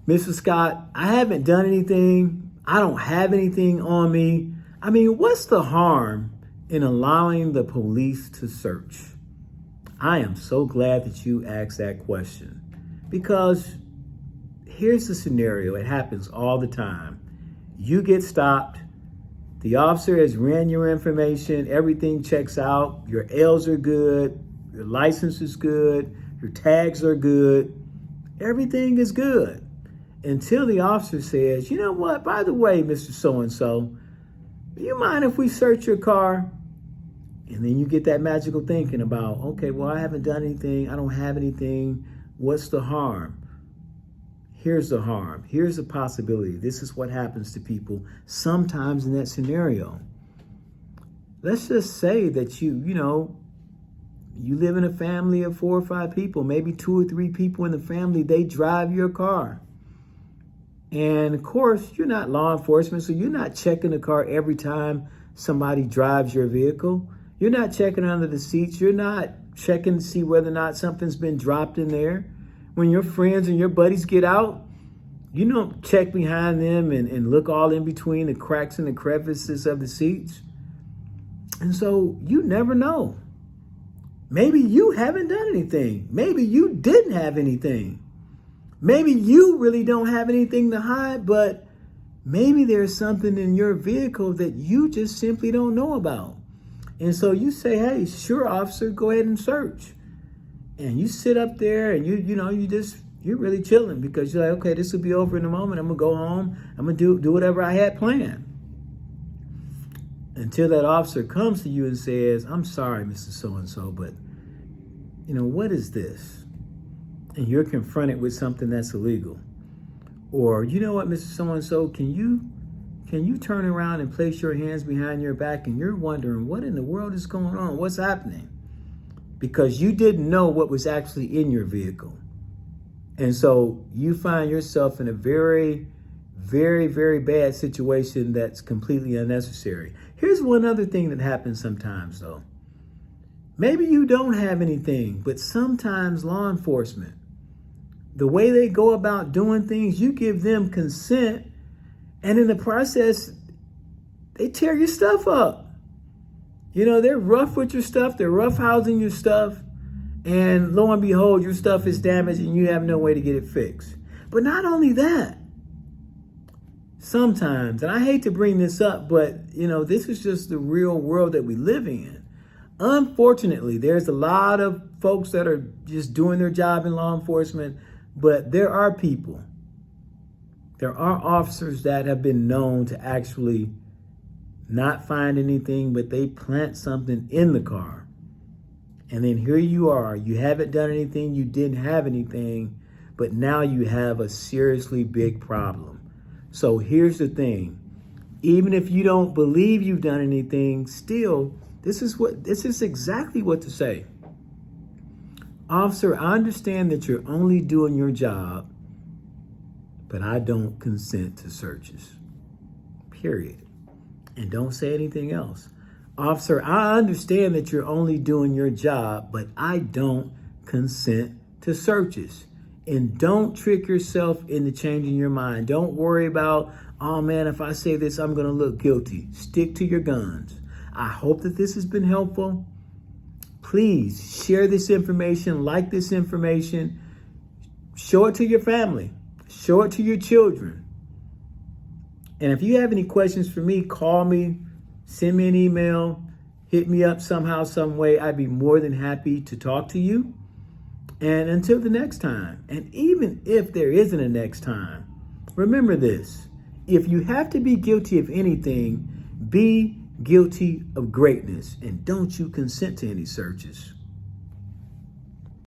Mr. Scott, I haven't done anything. I don't have anything on me. I mean, what's the harm in allowing the police to search? I am so glad that you asked that question, because here's the scenario. It happens all the time. You get stopped. The officer has ran your information. Everything checks out. Your L's are good. Your license is good. Your tags are good. Everything is good until the officer says, you know what, by the way, Mr. So-and-so, do you mind if we search your car? And then you get that magical thinking about, okay, well, I haven't done anything. I don't have anything. What's the harm? Here's the harm. Here's the possibility. This is what happens to people sometimes in that scenario. Let's just say that you live in a family of 4 or 5 people, maybe 2 or 3 people in the family, they drive your car. And of course, you're not law enforcement, so you're not checking the car every time somebody drives your vehicle. You're not checking under the seats. You're not checking to see whether or not something's been dropped in there. When your friends and your buddies get out, you don't check behind them and look all in between the cracks and the crevices of the seats. And so you never know. Maybe you haven't done anything. Maybe you didn't have anything. Maybe you really don't have anything to hide, but maybe there's something in your vehicle that you just simply don't know about. And so you say, hey, sure, officer, go ahead and search. And you sit up there and you're really chilling because you're like, okay, this will be over in a moment. I'm gonna go home. I'm gonna do whatever I had planned. Until that officer comes to you and says, I'm sorry, Mr. So-and-so, but what is this? And you're confronted with something that's illegal. Or, you know what, Mr. So-and-so, can you turn around and place your hands behind your back? And you're wondering, what in the world is going on? What's happening? Because you didn't know what was actually in your vehicle. And so you find yourself in a very, very, very bad situation that's completely unnecessary. Here's one other thing that happens sometimes, though. Maybe you don't have anything, but sometimes law enforcement, the way they go about doing things, you give them consent, and in the process, they tear your stuff up. They're rough with your stuff. They're roughhousing your stuff. And lo and behold, your stuff is damaged and you have no way to get it fixed. But not only that, sometimes, and I hate to bring this up, but this is just the real world that we live in. Unfortunately, there's a lot of folks that are just doing their job in law enforcement, but there are officers that have been known to actually not find anything, but they plant something in the car. And then here you are, you haven't done anything, you didn't have anything, but now you have a seriously big problem. So here's the thing. Even if you don't believe you've done anything, still, this is exactly what to say. Officer, I understand that you're only doing your job, but I don't consent to searches. Period. And don't say anything else. Officer, I understand that you're only doing your job, but I don't consent to searches. And don't trick yourself into changing your mind. Don't worry about, oh man, if I say this, I'm going to look guilty. Stick to your guns. I hope that this has been helpful. Please share this information, like this information, show it to your family, show it to your children. And if you have any questions for me, call me, send me an email, hit me up somehow, some way. I'd be more than happy to talk to you. And until the next time, and even if there isn't a next time, remember this. If you have to be guilty of anything, be guilty of greatness. And don't you consent to any searches.